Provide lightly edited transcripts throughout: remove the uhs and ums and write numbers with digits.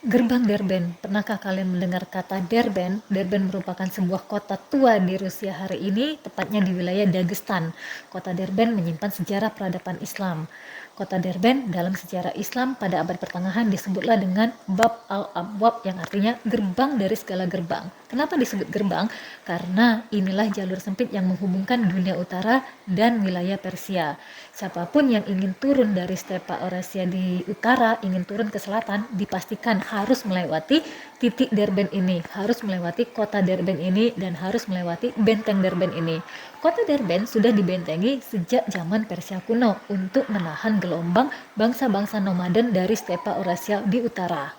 Gerbang Derben. Pernahkah kalian mendengar kata Derben? Derben merupakan sebuah kota tua di Rusia hari ini, tepatnya di wilayah Dagestan. Kota Derben menyimpan sejarah peradaban Islam. Kota Derben dalam sejarah Islam pada abad pertengahan disebutlah dengan Bab al-Abwab, yang artinya gerbang dari segala gerbang. Kenapa disebut gerbang? Karena inilah jalur sempit yang menghubungkan dunia utara dan wilayah Persia. Siapapun yang ingin turun dari stepa Eurasia di utara, ingin turun ke selatan, dipastikan harus melewati titik Derben ini, harus melewati kota Derben ini, dan harus melewati benteng Derben ini. Kota Derben sudah dibentengi sejak zaman Persia kuno untuk menahan gelombang bangsa-bangsa nomaden dari stepa Eurasia di utara.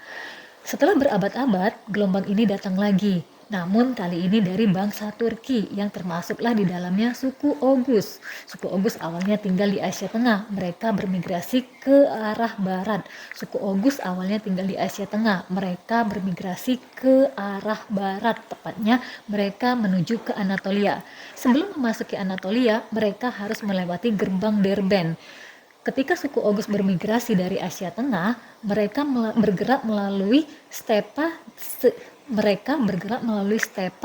Setelah berabad-abad, gelombang ini datang lagi. Namun kali ini dari bangsa Turki, yang termasuklah di dalamnya suku Oghuz. Suku Oghuz awalnya tinggal di Asia Tengah, mereka bermigrasi ke arah barat. Suku Oghuz awalnya tinggal di Asia Tengah, mereka bermigrasi ke arah barat, tepatnya mereka menuju ke Anatolia. Sebelum memasuki Anatolia, mereka harus melewati gerbang Derben. Ketika suku Oghuz bermigrasi dari Asia Tengah, mereka bergerak melalui stepa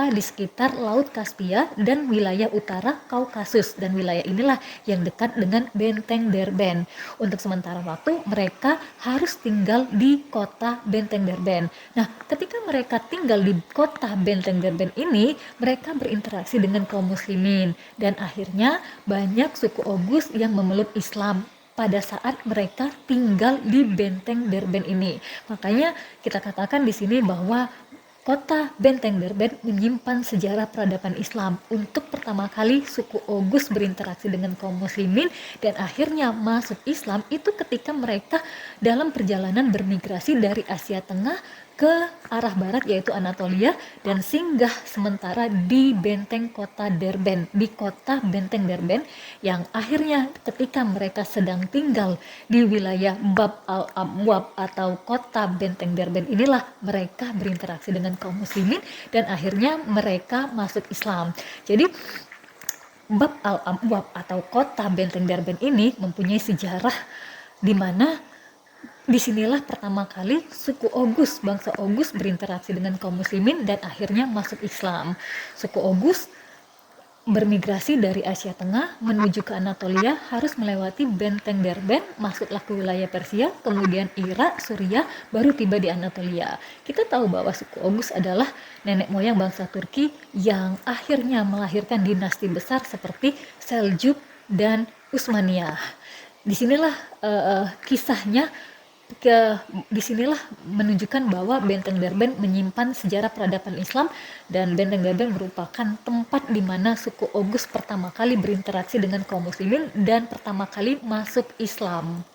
di sekitar Laut Kaspia dan wilayah utara Kaukasus, dan wilayah inilah yang dekat dengan benteng Derben. Untuk sementara waktu mereka harus tinggal di kota benteng Derben. Nah, ketika mereka tinggal di kota benteng Derben ini, mereka berinteraksi dengan kaum muslimin, dan akhirnya banyak suku Oghuz yang memeluk Islam pada saat mereka tinggal di benteng Derben ini. Makanya kita katakan di sini bahwa kota benteng Derben menyimpan sejarah peradaban Islam. Untuk pertama kali suku Oghuz berinteraksi dengan kaum muslimin dan akhirnya masuk Islam itu ketika mereka dalam perjalanan bermigrasi dari Asia Tengah ke arah barat, yaitu Anatolia, dan singgah sementara di benteng kota Derben, di kota benteng Derben, yang akhirnya ketika mereka sedang tinggal di wilayah Bab al-Abwab atau kota benteng Derben inilah mereka berinteraksi dengan kaum muslimin dan akhirnya mereka masuk Islam. Jadi Bab al-Abwab atau kota benteng Derben ini mempunyai sejarah di mana disinilah pertama kali suku Oghuz, bangsa Oghuz berinteraksi dengan kaum muslimin dan akhirnya masuk Islam. Suku Oghuz bermigrasi dari Asia Tengah menuju ke Anatolia, harus melewati benteng Derben, masuklah ke wilayah Persia, kemudian Irak, Suriah, baru tiba di Anatolia. Kita tahu bahwa suku Oghuz adalah nenek moyang bangsa Turki yang akhirnya melahirkan dinasti besar seperti Seljuk dan Utsmaniyah. Disinilah kisahnya. Disinilah menunjukkan bahwa benteng Derben menyimpan sejarah peradaban Islam, dan benteng Derben merupakan tempat di mana suku Oghuz pertama kali berinteraksi dengan kaum muslimin dan pertama kali masuk Islam.